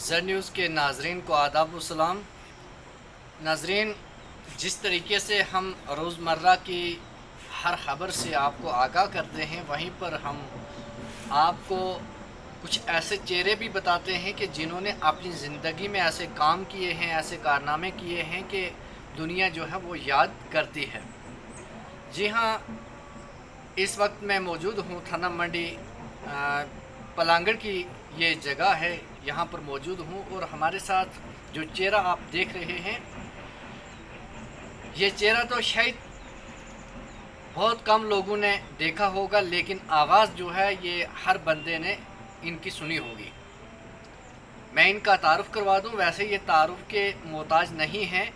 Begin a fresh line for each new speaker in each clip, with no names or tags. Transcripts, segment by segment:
زر نیوز کے ناظرین کو آداب و سلام۔ ناظرین، جس طریقے سے ہم روزمرہ کی ہر خبر سے آپ کو آگاہ کرتے ہیں، وہیں پر ہم آپ کو کچھ ایسے چہرے بھی بتاتے ہیں کہ جنہوں نے اپنی زندگی میں ایسے کام کیے ہیں، ایسے کارنامے کیے ہیں کہ دنیا جو ہے وہ یاد کرتی ہے۔ جی ہاں، اس وقت میں موجود ہوں تھانہ منڈی پلانگڑ کی یہ جگہ ہے، یہاں پر موجود ہوں، اور ہمارے ساتھ جو چہرہ آپ دیکھ رہے ہیں، یہ چہرہ تو شاید بہت کم لوگوں نے دیکھا ہوگا، لیکن آواز جو ہے یہ ہر بندے نے ان کی سنی ہوگی۔ میں ان کا تعارف کروا دوں، ویسے یہ تعارف کے محتاج نہیں ہیں۔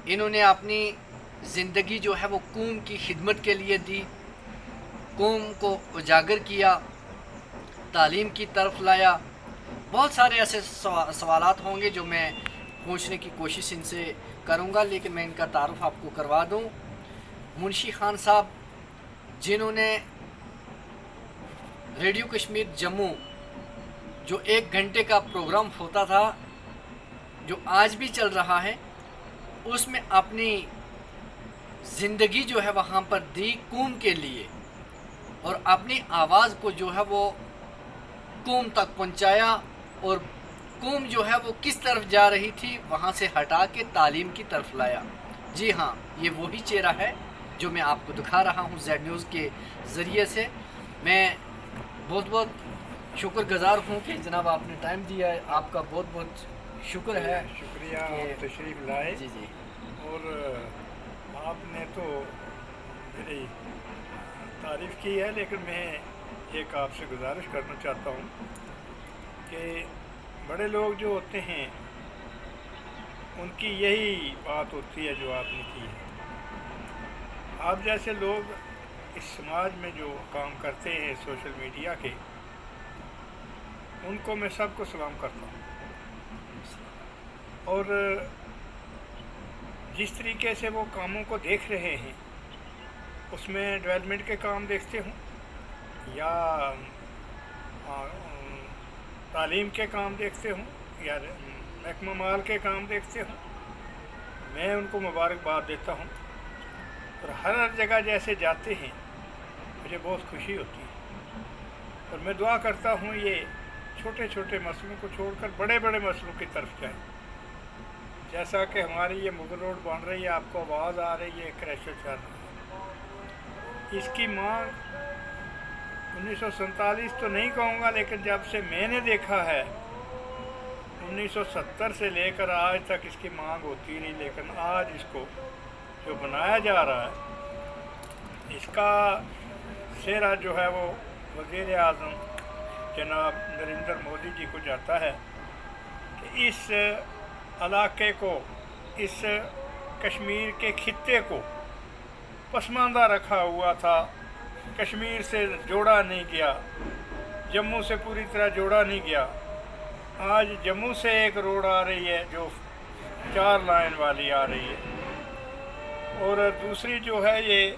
انہوں نے اپنی زندگی جو ہے وہ قوم کی خدمت کے لیے دی، قوم کو اجاگر کیا، تعلیم کی طرف لایا۔ بہت سارے ایسے سوالات ہوں گے جو میں پوچھنے کی کوشش ان سے کروں گا، لیکن میں ان کا تعارف آپ کو کروا دوں۔ منشی خان صاحب، جنہوں نے ریڈیو کشمیر جموں جو 1 گھنٹے کا پروگرام ہوتا تھا، جو آج بھی چل رہا ہے، اس میں اپنی زندگی جو ہے وہاں پر دی قوم کے لیے، اور اپنی آواز کو جو ہے وہ قوم تک پہنچایا، اور قوم جو ہے وہ کس طرف جا رہی تھی وہاں سے ہٹا کے تعلیم کی طرف لایا۔ جی ہاں، یہ وہی چہرہ ہے جو میں آپ کو دکھا رہا ہوں زیڈ نیوز کے ذریعے سے۔ میں بہت بہت شکر گزار ہوں کہ جناب آپ نے ٹائم دیا ہے، آپ کا بہت بہت شکر ہے۔
شکریہ، آپ تشریف لائے۔
جی جی،
اور آپ نے تو میری تعریف کی ہے، لیکن میں ایک آپ سے گزارش کرنا چاہتا ہوں کہ بڑے لوگ جو ہوتے ہیں ان کی یہی بات ہوتی ہے جو آپ نے کی ہے۔ آپ جیسے لوگ اس سماج میں جو کام کرتے ہیں سوشل میڈیا کے، ان کو میں سب کو سلام کرتا ہوں، اور جس طریقے سے وہ کاموں کو دیکھ رہے ہیں اس میں ڈیولپمنٹ کے کام دیکھتے ہوں یا تعلیم کے کام دیکھتے ہوں یا محکمہ مال کے کام دیکھتے ہوں، میں ان کو مبارکباد دیتا ہوں، اور ہر جگہ جیسے جاتے ہیں مجھے بہت خوشی ہوتی ہے، اور میں دعا کرتا ہوں یہ چھوٹے چھوٹے مسئلوں کو چھوڑ کر بڑے بڑے مسئلوں کی طرف جائیں۔ جیسا کہ ہماری یہ مغل روڈ بن رہی ہے، آپ کو آواز آ رہی ہے، کریشر چل رہا ہے، اس کی مانگ 1947 تو نہیں کہوں گا، لیکن جب سے میں نے دیکھا ہے 1970 سے لے کر آج تک اس کی مانگ ہوتی نہیں، لیکن آج اس کو جو بنایا جا رہا ہے، اس کا سہرا جو ہے وہ وزیر اعظم جناب نریندر مودی جی کو جاتا ہے کہ اس علاقے کو، اس کشمیر کے خطے کو پسماندہ رکھا ہوا تھا، کشمیر سے جوڑا نہیں گیا، جموں سے پوری طرح جوڑا نہیں گیا۔ آج جموں سے ایک روڈ آ رہی ہے جو 4 لائن والی آ رہی ہے، اور دوسری جو ہے یہ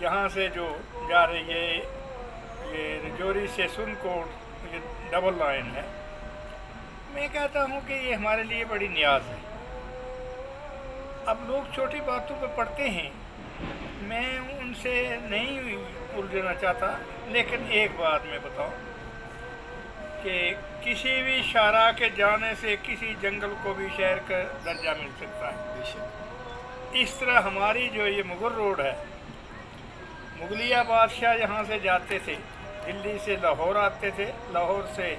یہاں سے جو جا رہی ہے یہ رجوری سے سن کوٹ، یہ ڈبل لائن ہے۔ میں کہتا ہوں کہ یہ ہمارے لیے بڑی نیاز ہے۔ اب لوگ چھوٹی باتوں پہ پڑھتے ہیں، میں ان سے نہیں الجھنا چاہتا، لیکن ایک بات میں بتاؤں کہ کسی بھی شاہراہ کے جانے سے کسی جنگل کو بھی شہر کا درجہ مل سکتا ہے۔
بے شک۔
اس طرح ہماری جو یہ مغل روڈ ہے، مغلیہ بادشاہ یہاں سے جاتے تھے، دلی سے لاہور آتے تھے، لاہور سے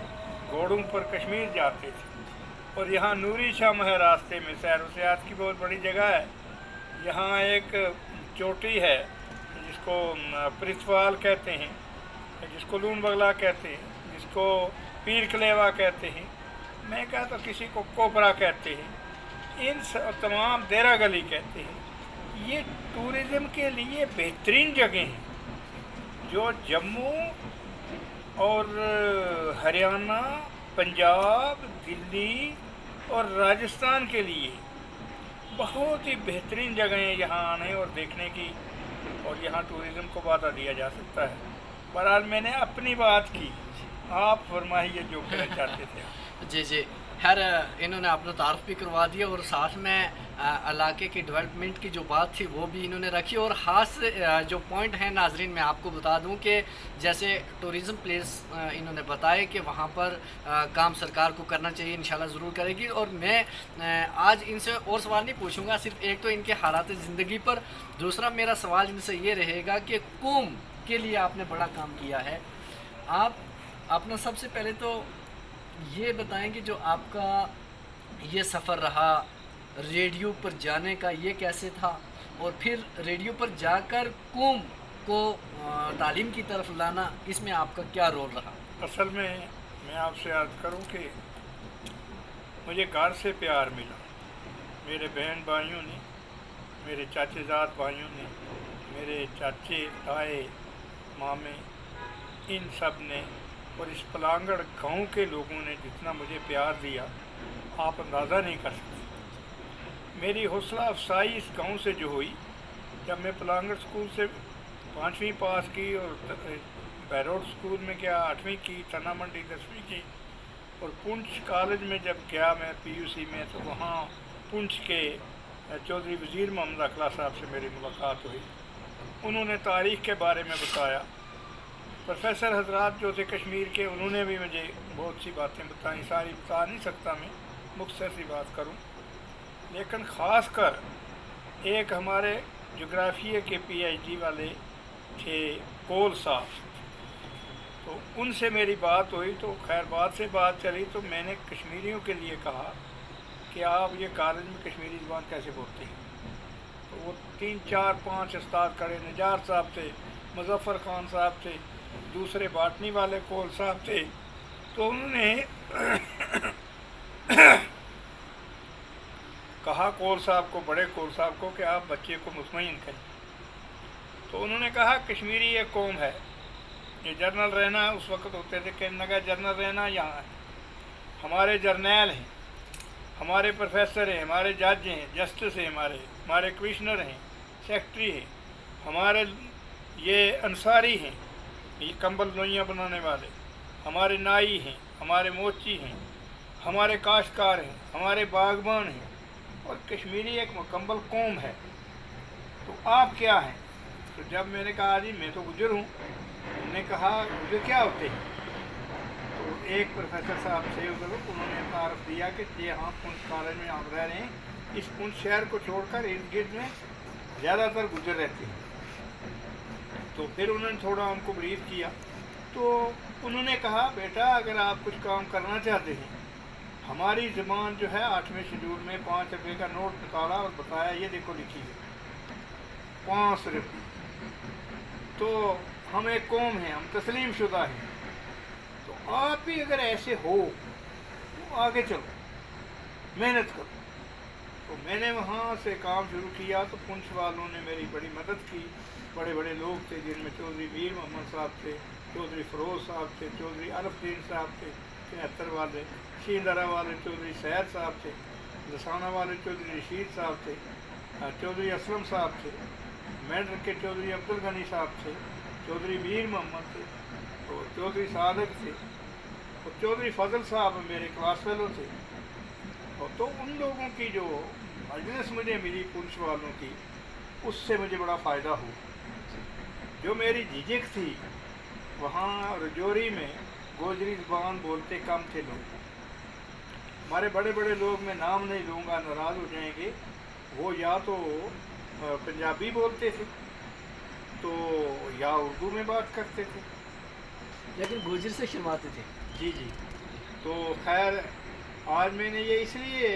گھوڑوں پر کشمیر جاتے تھے، اور یہاں نوری شاہ ہے راستے میں، سیر و سیاحت کی بہت بڑی جگہ ہے۔ یہاں ایک چوٹی ہے جس کو پرتپال کہتے ہیں، جس کو لون بگلا کہتے ہیں، جس کو پیر کلیوا کہتے ہیں، میں کہتا ہوں کسی کو کوپرا کہتے ہیں، ان تمام دیرہ گلی کہتے ہیں۔ یہ ٹورزم کے لیے بہترین جگہیں ہیں جو جموں اور ہریانہ، پنجاب، دلی اور راجستھان کے لیے بہت ہی بہترین جگہیں یہاں آنے اور دیکھنے کی، اور یہاں ٹورزم کو بڑھا دیا جا سکتا ہے۔ بہرحال میں نے اپنی بات کی، آپ فرمائیے جو کہنا چاہتے تھے
जी जी खैर इन्होंने अपना तारफ़ भी करवा दिया और साथ में इलाके की डेवलपमेंट की जो बात थी वो भी इन्होंने रखी और ख़ास जो पॉइंट है नाजरीन मैं आपको बता दूं कि जैसे टूरिज़म प्लेस इन्होंने बताया कि वहाँ पर काम सरकार को करना चाहिए, इंशाल्लाह ज़रूर करेगी। और मैं आज इनसे और सवाल नहीं पूछूंगा, सिर्फ एक तो इनके हालात ज़िंदगी पर, दूसरा मेरा सवाल इनसे ये रहेगा कि कौम के लिए आपने बड़ा काम किया है। आप अपना सबसे पहले तो ये बताएं कि जो आपका ये सफ़र रहा रेडियो पर जाने का, ये कैसे था, और फिर रेडियो पर जाकर कौम को तालीम की तरफ लाना, इसमें आपका क्या रोल रहा?
असल में मैं आपसे अर्ज़ करूं कि मुझे घर से प्यार मिला, मेरे बहन भाइयों ने, मेरे चाचेजाद भाइयों ने, मेरे चाचे ताए मामे, इन सब ने, और इस पलांगड़ गांव के लोगों ने जितना मुझे प्यार दिया आप अंदाज़ा नहीं कर सकते। मेरी हौसला अफसाई इस गांव से जो हुई, जब मैं पलांगड़ स्कूल से 5वीं पास की और बैरोड स्कूल में गया, 8वीं की, तना मंडी 10वीं की, और पुंछ कॉलेज में जब गया मैं पीयूसी में, तो वहाँ पुंछ के चौधरी वज़ीर मोहम्मद अखला साहब से मेरी मुलाकात हुई। उन्होंने तारीख़ के बारे में बताया। प्रोफेसर हजरात जो थे कश्मीर के, उन्होंने भी मुझे बहुत सी बातें बताई, सारी बता नहीं सकता मैं, मुख्तसर सी बात करूं। लेकिन ख़ास कर एक हमारे जोग्राफिया के पीएचडी वाले थे कोल साहब, तो उनसे मेरी बात हुई। तो खैर बात से बात चली, तो मैंने कश्मीरियों के लिए कहा कि आप ये कॉलेज में कश्मीरी ज़बान कैसे बोलते हैं। तो वो 3 4 5 उस्ताद खड़े, निजार साहब थे, मुजफ्फर खान साहब थे, दूसरे बाटनी वाले कोल साहब थे। तो उन्होंने कहा कोल साहब को, बड़े कोल साहब को, कि आप बच्चे को मुतमईन करें। तो उन्होंने कहा कश्मीरी एक कौम है, ये जर्नल रहना उस वक्त होते थे, कहने लगा जर्नल रहना यहाँ है, हमारे जर्नैल हैं, हमारे प्रोफेसर हैं, हमारे जज हैं, जस्टिस हैं, हमारे कमिश्नर हैं, सेक्रेटरी हैं, हमारे ये अंसारी हैं, ये कंबल नोइयाँ बनाने वाले, हमारे नाई हैं, हमारे मोची हैं, हमारे काश्तकार हैं, हमारे बागबान हैं, और कश्मीरी एक मुकम्मल कौम है। तो आप क्या हैं? तो जब मैंने कहा जी मैं तो गुजर हूँ, उन्होंने कहा गुजर क्या होते हैं? तो एक प्रोफेसर साहब थे उधर, उन्होंने तारफ़ दिया कि ये हाँ पुंछ कॉलेज में आप रह रहे हैं, इस पुंछ शहर को छोड़कर इर्द गिर्द में ज़्यादातर गुजर रहते हैं। तो फिर उन्होंने थोड़ा हमको ब्रीफ किया। तो उन्होंने कहा बेटा अगर आप कुछ काम करना चाहते हैं, हमारी ज़बान जो है 8वें शेड्यूल में 5 रुपये का नोट निकाला और बताया ये देखो लिखी है 5 रुपये। तो हम एक कौम हैं, हम तस्लीम शुदा हैं, तो आप भी अगर ऐसे हो तो आगे चलो, मेहनत करो। तो मैंने वहाँ से काम शुरू किया। तो पुंछ वालों ने मेरी बड़ी मदद की, बड़े बड़े लोग थे जिनमें चौधरी मीर मोहम्मद साहब थे, चौधरी फरोज साहब थे, चौधरी अरफदीन साहब थे 73 वाले, शींदरा वाले चौधरी सैद साहब थे, लसाना वाले चौधरी रशीद साहब थे, चौधरी असलम साहब थे, मेंढर के चौधरी अब्दुल गनी साहब थे, चौधरी मीर मोहम्मद थे, तो चौधरी सादक थे, और चौधरी फजल साहब मेरे क्लास फेलो थे। और तो उन लोगों की जो मजलिस मुझे मिली पुंछ वालों की, उससे मुझे बड़ा फ़ायदा हुआ। जो मेरी झिझक थी, वहाँ रजौरी में गोजरी ज़बान बोलते कम थे लोग, हमारे बड़े बड़े लोग, मैं नाम नहीं लूँगा नाराज़ हो जाएंगे, वो या तो पंजाबी बोलते थे तो या उर्दू में बात करते थे,
लेकिन गोजरी से शर्माते थे।
जी जी। तो खैर आज मैंने ये इसलिए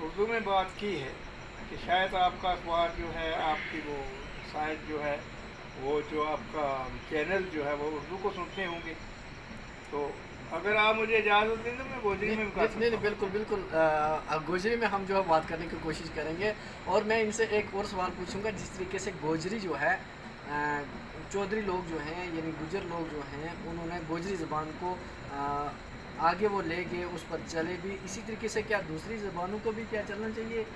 उर्दू में बात की है कि शायद आपका अखबार जो है, आपकी वो साइट जो है, वो जो आपका चैनल जो है वो उर्दू को सुनते होंगे। तो अगर आप मुझे इजाज़त दें तो मैं गोजरी में बात।
नहीं, बिल्कुल बिल्कुल, गोजरी में हम जो है बात करने की कोशिश करेंगे। और मैं इनसे एक और सवाल पूछूंगा, जिस तरीके से गोजरी जो है, चौधरी लोग जो हैं यानी गुजर लोग जो हैं, उन्होंने गोजरी ज़बान को आगे वो ले गए, उस पर चले भी, इसी तरीके से क्या दूसरी ज़बानों को भी क्या चलना चाहिए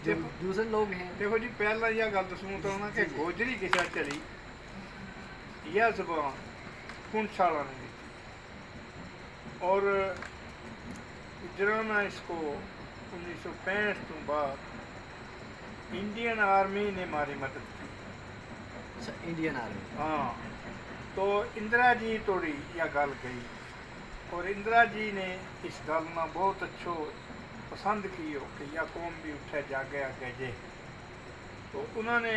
जो दूसरे लोग हैं?
देखो जी, पहला यह गल दसूँ तो ना कि गोजरी किसा चली, यह ज़बान पुंछ वाला ने दी, اور गुजराना इसको 1965 तो बाद इंडियन आर्मी ने हमारी मदद की।
अच्छा, इंडियन आर्मी।
हाँ, तो इंदिरा जी तोड़ी यह गल गई और इंदिरा जी ने इस गल में बहुत अच्छो पसंद की हो कि यह कौम भी उठे जागे आगे जे। तो उन्होंने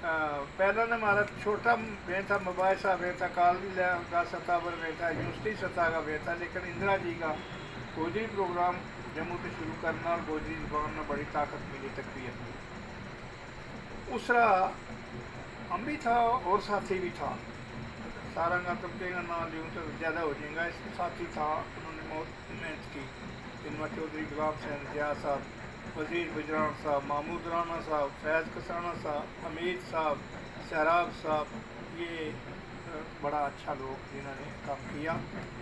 पहला ना हमारा छोटा वे था, मुबासा वे था, कॉलेज का सतह पर वे था, यूनिवर्सिटी सतह का वे था, लेकिन इंदिरा जी का गोजरी प्रोग्राम जम्मू से शुरू करना और गोजरी जबान में बड़ी ताकत मिली, तकवीत मिली। उसरा हम भी था और साथी भी था, सारा का तबके का नाम लूँ तो ज़्यादा हो जाएगा। इस साथी था, उन्होंने बहुत मेहनत की, जिनमें चौधरी गुलाम हुसैन जिया साहब, वज़ीर गुजरान साहब, महमूद राना साहब, फैज़ कसाना साहब, हमीद साहब, शहराब साहब, ये बड़ा अच्छा लोग जिन्होंने काम किया।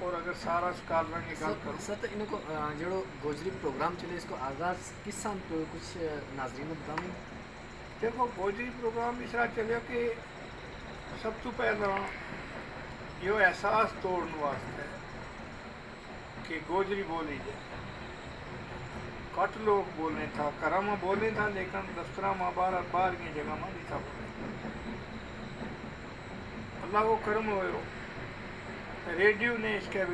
और अगर सारा स्कॉलर की गल करूँ
सर, तो इनको जो गोजरी प्रोग्राम चले, इसको आगाज़ किस सन तो कुछ नाजरीन बताऊँ?
देखो, गोजरी प्रोग्राम इस तरह चलिया कि सब तो पहला यो एहसास तोड़ने वास्ते कि गोजरी बोली जाए। कट लोग बोले था, घरों में बोले था, लेकिन दफ्तर में बाहर की जगह में नहीं था बोले। अल्लाह को करम हो, रेडियो ने इसके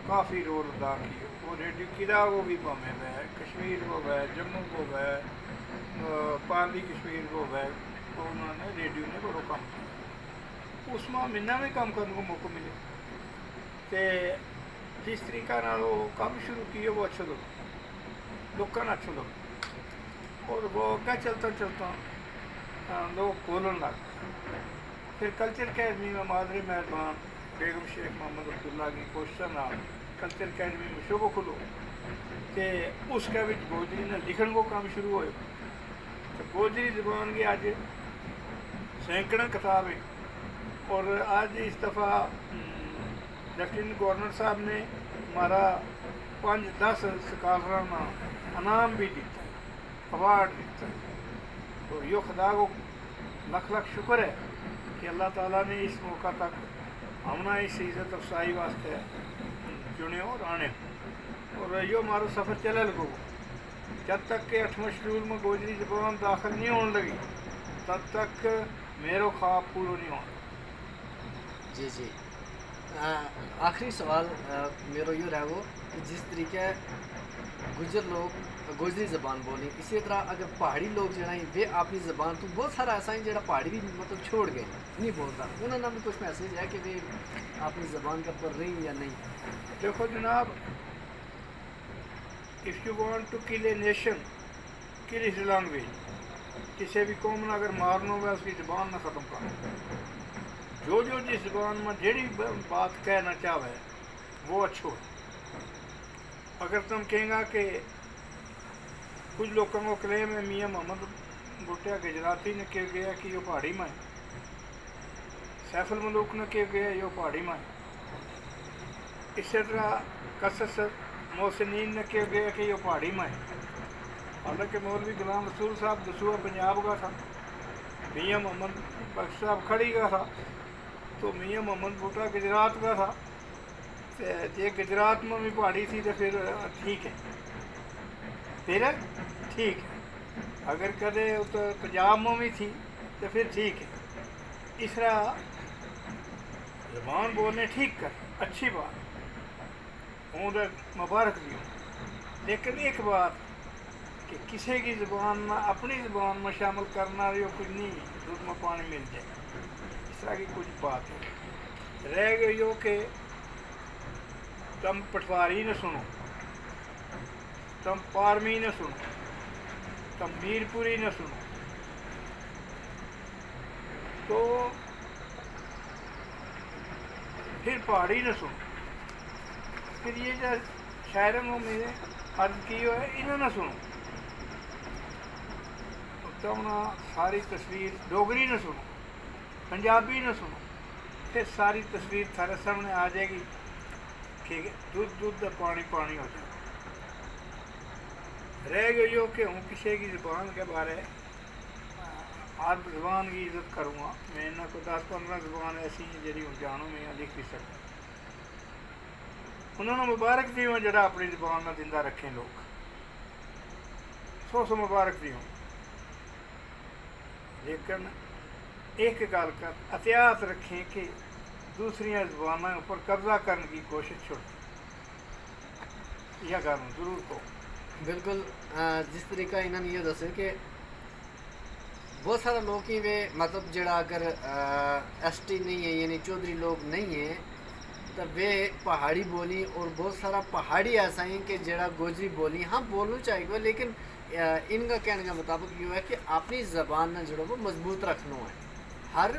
काफ़ी रोल अदा किया। वो रेडियो किदा को भी भावे वह कश्मीर को वह जम्मू को वह पाली कश्मीर को वह, तो उन्होंने रेडियो ने बड़ो काम किया। उसमें मैंने भी काम करने को मौका मिले, तो जिस तरीका वो काम शुरू किए वो अच्छा लगा, लोगों ने अच्छा लगा। और वो क्या चलता चलता लोग बोलन लग। फिर कल्चर अकेडमी में मादरी मेहरबान बेगम शेख मोहम्मद अब्दुल्ला की कोशिश नाल कल्चर अकेडमी में शोबो खुलो, तो उसके गोजरी ने लिखण को काम शुरू हो। तो गोजरी जबान की अज सैकड़ों किताब है। और आज इस दफ़ा लेफ्टिनेंट गवर्नर साहब ने हमारा 5-10 स्कॉलर का इनाम भी दिता है, अवार्ड दिता है। तो यो खुदा को लख लख शुक्र है कि अल्लाह ताला ने इस मौका तक हमना इस इज़्ज़त अफसाई वास्ते चुने और आने। और यो हमारा सफ़र चले लगो जब तक कि 8वें शेड्यूल में गोजरी जबान दाखिल नहीं होने लगी, तब तक मेरो ख्वाब पूरा नहीं होना।
जी जी, आखिरी सवाल मेरो यो रहो कि जिस तरीके गुजर लोग गोजरी ज़बान बोली, इसी तरह अगर पहाड़ी लोग जो हैं वे अपनी ज़बान तो बहुत सारा ऐसा है जो पहाड़ी भी मतलब छोड़ गए, नहीं बोलता, उन्होंने भी कुछ मैसेज है कि वे अपनी ज़बान के ऊपर रही या नहीं?
देखो जनाब, if you want to kill a nation, kill his language. किसी भी कौम ने अगर मारना हो उसकी ज़बान ना ख़त्म करना। जो जो जिस ज़बान में जेड़ी बात कहना चाहे वो अच्छो है। अगर तुम कहेंगा कि कुछ लोगों को क्लेम है मियाँ मोहम्मद भुट्टिया गुजराती ने कह गया कि यो पहाड़ी में है, सैफुल मलूक ने कह गया यो पहाड़ी में है, इसी तरह कसस मोहसिनीन ने कह गया कि यो पहाड़ी में है। हालांकि मौलवी गुलाम रसूल साहब दसूआ पंजाब का था, मियाँ मोहम्मद बख्श साहब खड़ी का था, तो मियाँ मोहम्मद भुट्टा गुजरात का था। जे गुजरात में भी पहाड़ी थी तो फिर ठीक है, फिर ठीक है। अगर कदे तो पंजाब में भी थी तो फिर ठीक है। इस तरह ज़बान बोलने ठीक कर, अच्छी बात, हूँ मुबारक दी। लेकिन एक बात कि किसी की ज़बान में अपनी ज़बान में शामिल करना यो कुछ नहीं, दूध में पानी मिल जाए, इस तरह की कुछ बात है। रह गई हो कि तुम पटवारी न सुनो, तुम पारमी न सुनो, तुम मीरपुरी न सुनो, तो फिर पहाड़ी न सुनो। फिर ये जो शायरों में मेरे अर्ज की है इन्हें न सुनो, तो ना सारी तस्वीर डोगरी न सुनो, पंजाबी न सुनो, फिर सारी तस्वीर थारे सामने आ जाएगी कि दूध दूध का पानी पानी हो जाए। रह गई हो कि हूँ किसी की ज़बान के बारे हर ज़बान की इज़्ज़त करूँगा। मैं इन्हों को 10-15 ज़बान ऐसी हैं जी हूँ जानूँ मैं लिख भी सकता। ਉਹਨਾਂ ਨੂੰ ਮੁਬਾਰਕ ਦਿਓ ਜਿਹੜਾ ਆਪਣੀ ਜ਼ਬਾਨ ਨਾਲ ਜ਼ਿੰਦਾ ਰੱਖੇ ਲੋਕ। ਸੌ ਮੁਬਾਰਕ ਦਿਓ। लेकिन एक गल का एहतियात रखें कि दूसरिया जबानों ऊपर कब्जा करने की कोशिश छोड़। यह गल जरूर को
बिल्कुल जिस तरीका इन्होंने ये दसे कि बहुत सारे लोग ही वे मतलब जड़ा अगर ST नहीं है यानी चौधरी लोग नहीं है तो वे पहाड़ी बोली और बहुत सारा पहाड़ी ऐसा है कि जड़ा गोजरी बोली हम बोलना चाहिए, लेकिन इनका कहने का मुताबिक ये है कि अपनी ज़बान न जड़ो वो मजबूत रखना है। हर